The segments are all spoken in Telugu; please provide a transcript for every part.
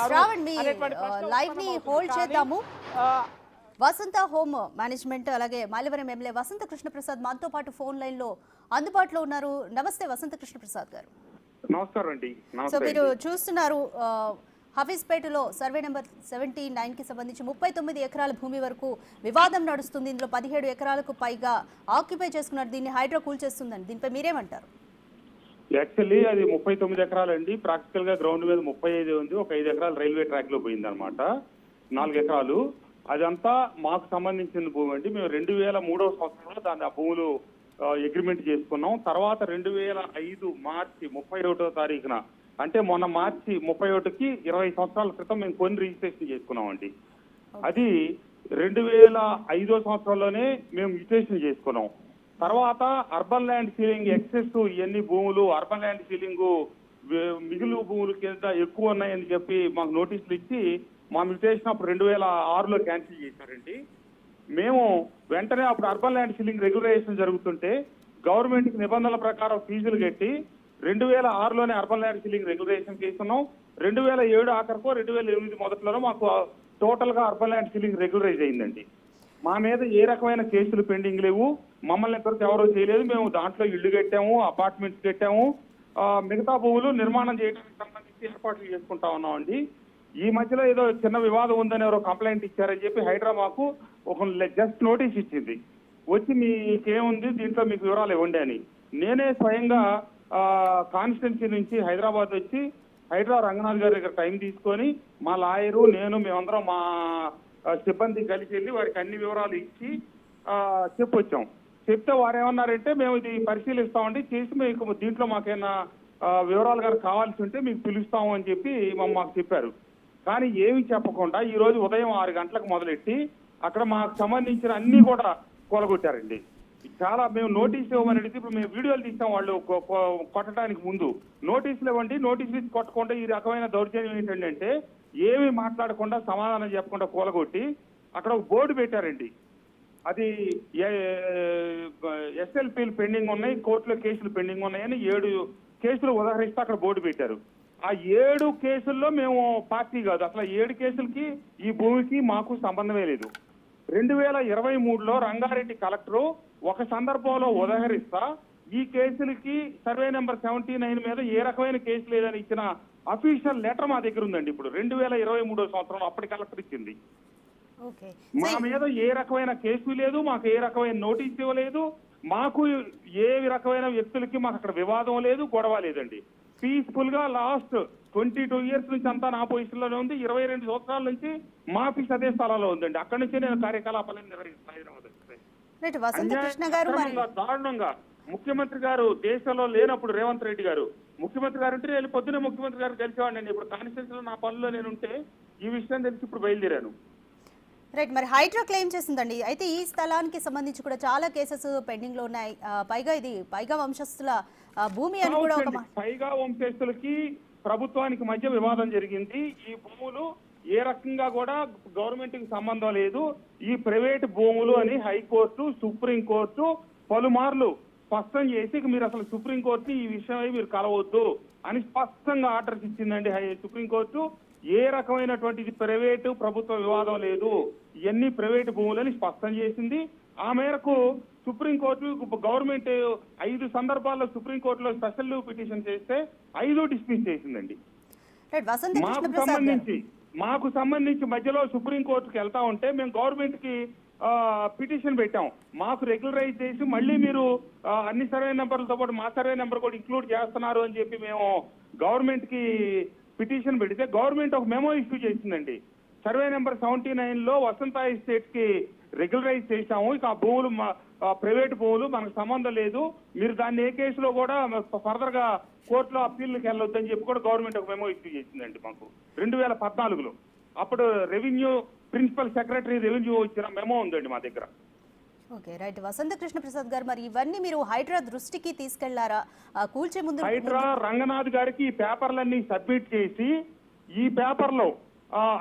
శ్రావణ్ మీ అనేటువంటి ప్రశ్న లైవ్ ని హోల్డ్ చేద్దాము. వసంత హోమ్ మేనేజ్మెంట్ అలాగే మైలవరం ఎమ్మెల్యే వసంత కృష్ణప్రసాద్ మనతో పాటు ఫోన్ లైన్ లో అందుబాటులో ఉన్నారు. నమస్తే వసంత కృష్ణప్రసాద్ గారు. నమస్కారం అండి. సో మీరు చూస్తున్నారు హఫీజ్పేటలో సర్వే నెంబర్ 79 కి సంబంధించి 39 ఎకరాల భూమి వరకు వివాదం నడుస్తుంది. ఇందులో 17 ఎకరాలకు పైగా ఆక్యుపై చేసుకున్నారు. దీన్ని హైడ్రా కూల్చేస్తుందని దీనిపై మీరేమంటారు? యాక్చువల్లీ అది 39 ఎకరాలండి. ప్రాక్టికల్ గా గ్రౌండ్ మీద 35 ఉంది. ఒక 5 ఎకరాలు రైల్వే ట్రాక్ లో పోయింది అనమాట. 4 ఎకరాలు అదంతా మాకు సంబంధించిన భూమి అండి. మేము 2003వ సంవత్సరంలో ఆ భూములు అగ్రిమెంట్ చేసుకున్నాం. తర్వాత 2005 మార్చి 31వ తారీఖున అంటే మొన్న మార్చి 31కి 20 సంవత్సరాల క్రితం మేము కొన్ని రిజిస్ట్రేషన్ చేసుకున్నామండి. అది 2005వ సంవత్సరంలోనే మేము రిజిస్ట్రేషన్ చేసుకున్నాం. తర్వాత అర్బన్ ల్యాండ్ సీలింగ్ ఎక్సెస్ ఇవన్నీ భూములు అర్బన్ ల్యాండ్ సీలింగ్ మిగులు భూముల కింద ఎక్కువ ఉన్నాయని చెప్పి మాకు నోటీసులు ఇచ్చి మా మ్యూటేషన్ అప్పుడు 2006లో క్యాన్సిల్ చేశారండి. మేము వెంటనే అప్పుడు అర్బన్ ల్యాండ్ సీలింగ్ రెగ్యులరైజేషన్ జరుగుతుంటే గవర్నమెంట్ కి నిబంధనల ప్రకారం ఫీజులు కట్టి 2006లోనే అర్బన్ ల్యాండ్ సీలింగ్ రెగ్యులరైజేషన్ చేస్తున్నాం. 2007 ఆఖరికో 2008 మొదట్లోనో మాకు టోటల్ గా అర్బన్ ల్యాండ్ సీలింగ్ రెగ్యులరైజ్ అయిందండి. మా మీద ఏ రకమైన కేసులు పెండింగ్ లేవు. మమ్మల్ని ఇంతవరకు ఎవరూ చేయలేదు. మేము దాంట్లో ఇళ్లు కట్టాము, అపార్ట్మెంట్స్ కట్టాము. మిగతా భూములు నిర్మాణం చేయడానికి సంబంధించి ఏర్పాట్లు చేసుకుంటా ఉన్నామండి. ఈ మధ్యలో ఏదో చిన్న వివాదం ఉందని ఎవరో కంప్లైంట్ ఇచ్చారని చెప్పి హైడ్రా మాకు ఒక జస్ట్ నోటీస్ ఇచ్చింది. వచ్చి మీకేముంది దీంట్లో మీకు వివరాలు ఇవ్వండి అని. నేనే స్వయంగా కాన్స్టిట్యున్సీ నుంచి హైదరాబాద్ వచ్చి హైడ్రా రంగనాథ్ గారి దగ్గర టైం తీసుకొని మా లాయరు మేమందరం మా సిబ్బంది కలిసి వెళ్ళి వారికి అన్ని వివరాలు ఇచ్చి చెప్పొచ్చాం. చెప్తే వారు ఏమన్నారంటే మేము ఇది పరిశీలిస్తామండి, చేసి మీకు దీంట్లో మాకేమైనా వివరాలు గారు కావాల్సి ఉంటే మీకు పిలుస్తాము అని చెప్పి మాకు చెప్పారు. కానీ ఏమి చెప్పకుండా ఈ రోజు ఉదయం 6 గంటలకు మొదలెట్టి అక్కడ మాకు సంబంధించిన అన్ని కూడా కూలగొట్టారండి. చాలా మేము నోటీసులు ఇవ్వమని అడిగితే ఇప్పుడు మేము వీడియోలు తీసాం. వాళ్ళు కొట్టడానికి ముందు నోటీసులు ఇవ్వండి, నోటీసులు ఇచ్చి కొట్టకుండా ఈ రకమైన దౌర్జన్యం ఏంటంటే ఏమి మాట్లాడకుండా సమాధానం చెప్పకుండా కూలగొట్టి అక్కడ ఒక బోర్డు పెట్టారండి. అది ఎస్ఎల్పీలు పెండింగ్ ఉన్నాయి, కోర్టులో కేసులు పెండింగ్ ఉన్నాయని 7 కేసులు ఉదాహరిస్తే అక్కడ బోర్డు పెట్టారు. ఆ 7 కేసుల్లో మేము పార్టీ కాదు, అసలు 7 కేసులకి ఈ భూమికి మాకు సంబంధమే లేదు. 2023లో రంగారెడ్డి కలెక్టరు ఒక సందర్భంలో ఉదాహరిస్తా ఈ కేసులకి సర్వే నెంబర్ 79 మీద ఏ రకమైన కేసు లేదని ఇచ్చిన అఫీషియల్ లెటర్ మా దగ్గర ఉందండి. ఇప్పుడు 2023వ సంవత్సరంలో అప్పటి కలెక్టర్ ఇచ్చింది. మా మీద ఏ రకమైన కేసు లేదు, మాకు ఏ రకమైన నోటీస్ ఇవ్వలేదు, మాకు ఏ రకమైన వ్యక్తులకి మాకు అక్కడ వివాదం లేదు, గొడవ లేదండి. పీస్ఫుల్ గా లాస్ట్ 22 ఇయర్స్ నుంచి అంతా నా పొజిషన్ లోనే ఉంది. 22 సంవత్సరాల నుంచి మా ఆఫీస్ అదే స్థలంలో ఉందండి. అక్కడి నుంచి నేను కార్యకలాపాలను నిర్వహిస్తాను. దారుణంగా ముఖ్యమంత్రి గారు దేశంలో లేనప్పుడు రేవంత్ రెడ్డి గారు ముఖ్యమంత్రి గారు ఉంటే నేను పొద్దునే ముఖ్యమంత్రి గారు తెలిసేవాడిని. ఇప్పుడు కాన్స్టిట్యూన్సీలో నా పనుల్లో నేను ఉంటే ఈ విషయం తెలిసి ఇప్పుడు బయలుదేరాను. రైట్, మరి హైడ్రా క్లెయిమ్ చేసిందండి. అయితే ఈ స్థలానికి సంబంధించి కూడా చాలా కేసెస్ పెండింగ్ లో ఉన్నాయి. పైగా ఇది పైగా వంశస్థుల భూమి అని కూడా పైగా వంశస్థులకి ప్రభుత్వానికి మధ్య వివాదం జరిగింది. ఈ భూములు ఏ రకంగా కూడా గవర్నమెంట్ కి సంబంధం లేదు, ఈ ప్రైవేట్ భూములు అని హైకోర్టు సుప్రీంకోర్టు పలుమార్లు స్పష్టం చేసి మీరు అసలు సుప్రీంకోర్టుని ఈ విషయమై మీరు కలవద్దు అని స్పష్టంగా ఆర్డర్స్ ఇచ్చిందండి సుప్రీంకోర్టు. ఏ రకమైనటువంటి ప్రైవేటు ప్రభుత్వ వివాదం లేదు, ఇవన్నీ ప్రైవేటు భూములని స్పష్టం చేసింది. ఆ మేరకు సుప్రీంకోర్టు గవర్నమెంట్ 5 సందర్భాల్లో సుప్రీంకోర్టులో స్పెషల్ పిటిషన్ చేస్తే 5 డిస్మిస్ చేసిందండి. మాకు సంబంధించి మధ్యలో సుప్రీంకోర్టుకి వెళ్తా ఉంటే మేము గవర్నమెంట్ కి పిటిషన్ పెట్టాం. మాకు రెగ్యులరైజ్ చేసి మళ్ళీ మీరు అన్ని సర్వే నెంబర్లతో పాటు మా సర్వే నెంబర్ కూడా ఇంక్లూడ్ చేస్తున్నారు అని చెప్పి మేము గవర్నమెంట్ కి పిటిషన్ పెడితే గవర్నమెంట్ ఒక మెమో ఇష్యూ చేసిందండి. సర్వే నెంబర్ 79లో వసంత ఎస్టేట్స్ కి రెగ్యులరైజ్ చేశాము, ఇక ఆ భూములు ప్రైవేట్ భూములు మనకు సంబంధం లేదు, మీరు దాన్ని ఏ కేసులో కూడా ఫర్దర్ గా కోర్టులో అప్పీల్కి వెళ్ళొద్దని చెప్పి కూడా గవర్నమెంట్ ఒక మెమో ఇష్యూ చేసిందండి మాకు 2014లో. అప్పుడు రెవెన్యూ ప్రిన్సిపల్ సెక్రటరీ రెవెన్యూ ఇచ్చిన మెమో ఉందండి మా దగ్గర. Okay, right. వసంత కృష్ణ ప్రసాద్ గారు, మరి ఇవన్నీ మీరు హైడ్రా దృష్టికి తీసుకెళ్లారా? కూల్చే ముందు హైడ్రా రంగనాథ్ గారికి ఈ పేపర్లన్నీ సబ్మిట్ చేసి ఈ పేపర్లో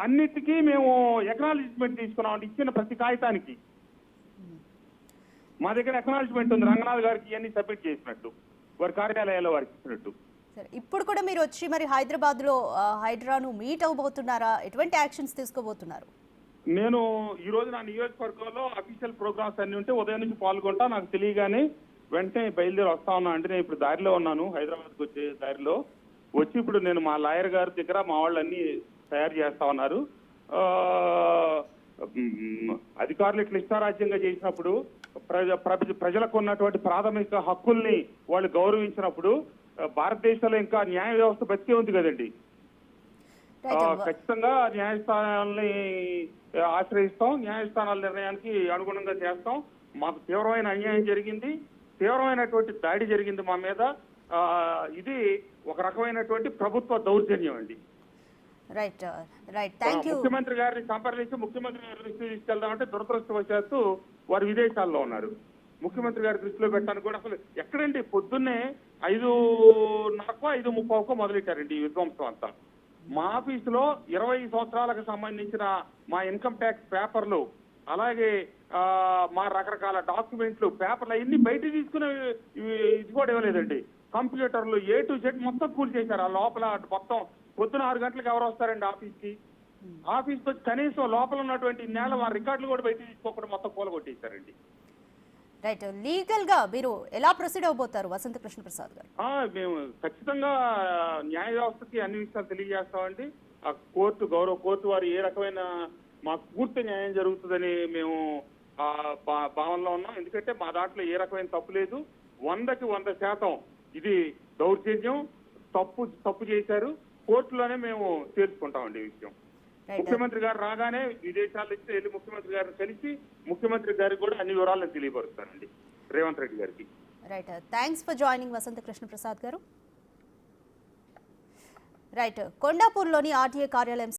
అన్నిటికీ మేము ఎక్నాలజిమెంట్ తీసుకున్నాం. ఇచ్చిన ప్రతి కాగితానికి మా దగ్గర ఎక్నాలజిమెంట్ ఉంది. రంగనాథ్ గారికి ఇవన్నీ సబ్మిట్ చేసినట్టు, వారి కార్యాలయాల్లో వారికి ఇచ్చినట్టు. సరే, ఇప్పుడు కూడా మీరు వచ్చి మరి హైదరాబాద్లో హైడ్రాను మీట్ అవ్వబోతున్నారా? ఎటువంటి యాక్షన్స్ తీసుకోబోతున్నారు? నేను ఈ రోజు నా నియోజకవర్గంలో అఫీషియల్ ప్రోగ్రామ్స్ అన్ని ఉంటే ఉదయం నుంచి పాల్గొంటా. నాకు తెలియగానే వెంటనే బయలుదేరి వస్తా ఉన్నా. అంటే నేను ఇప్పుడు దారిలో ఉన్నాను, హైదరాబాద్కి వచ్చే దారిలో వచ్చి ఇప్పుడు నేను మా లాయర్ గారి దగ్గర మా వాళ్ళు అన్ని తయారు చేస్తా ఉన్నారు. అధికారులు ఇట్లా ఇష్టారాజ్యంగా చేసినప్పుడు ప్రజలకు ఉన్నటువంటి ప్రాథమిక హక్కుల్ని వాళ్ళు గౌరవించినప్పుడు భారతదేశంలో ఇంకా న్యాయ వ్యవస్థ బతికే ఉంది కదండి. ఖచ్చితంగా న్యాయస్థానాలని ఆశ్రయిస్తాం, న్యాయస్థానాల నిర్ణయానికి అనుగుణంగా చేస్తాం. మాకు తీవ్రమైన అన్యాయం జరిగింది, తీవ్రమైనటువంటి దాడి జరిగింది మా మీద. ఇది ఒక రకమైనటువంటి ప్రభుత్వ దౌర్జన్యం అండి. Right right, thank you. ముఖ్యమంత్రి గారిని సంప్రదించి ముఖ్యమంత్రి గారి దృష్టికి తీసుకెళ్దామంటే దురదృష్టవశాత్తు వారు విదేశాల్లో ఉన్నారు. ముఖ్యమంత్రి గారి దృష్టిలో పెట్టడానికి కూడా అసలు ఎక్కడండి, పొద్దున్నే 5:30కో 5:30కో మొదలెట్టారండి ఈ విధ్వంసం అంతా. మా ఆఫీసులో 20 సంవత్సరాలకు సంబంధించిన మా ఇన్కమ్ ట్యాక్స్ పేపర్లు, అలాగే మా రకరకాల డాక్యుమెంట్లు, పేపర్లు అన్ని బయట తీసుకునే ఇది కూడా ఇవ్వలేదండి. కంప్యూటర్లు A to Z మొత్తం కూల్ చేశారు. ఆ లోపల మొత్తం పొద్దున 6 గంటలకు ఎవరు వస్తారండి ఆఫీస్కి? ఆఫీస్కి వచ్చి కనీసం లోపల ఉన్నటువంటి నేల మా రికార్డులు కూడా బయట తీసుకోకుండా మొత్తం కూలగొట్టేశారండి. రైట్, లీగల్ గా మీరు ఎలా ప్రొసీడ్ అవబోతారు వసంత కృష్ణ ప్రసాద్ గారు? మేము ఖచ్చితంగా న్యాయ వ్యవస్థకి అన్ని విషయాలు తెలియజేస్తామండి. ఆ గౌరవ కోర్టు వారు ఏ రకమైన మాకు పూర్తి న్యాయం జరుగుతుందని మేము భావనలో ఉన్నాం. ఎందుకంటే మా దాంట్లో ఏ రకమైన తప్పు లేదు. 100కి 100% ఇది దౌర్జన్యం, తప్పు చేశారు. కోర్టులోనే మేము తేల్చుకుంటామండి ఈ విషయం. ముఖ్యమంత్రి గారు రాగానే విదేశాల నుంచి వెళ్ళి ముఖ్యమంత్రి గారిని కలిసి ముఖ్యమంత్రి గారికి కూడా అన్ని వివరాలను తెలియపరుస్తానండి, రేవంత్ రెడ్డి గారికి. రైట్, థ్యాంక్స్ ఫర్ జాయినింగ్ వసంత కృష్ణ ప్రసాద్ గారు. రైట్, కొండాపూర్లోని ఆర్టీఏ కార్యాలయం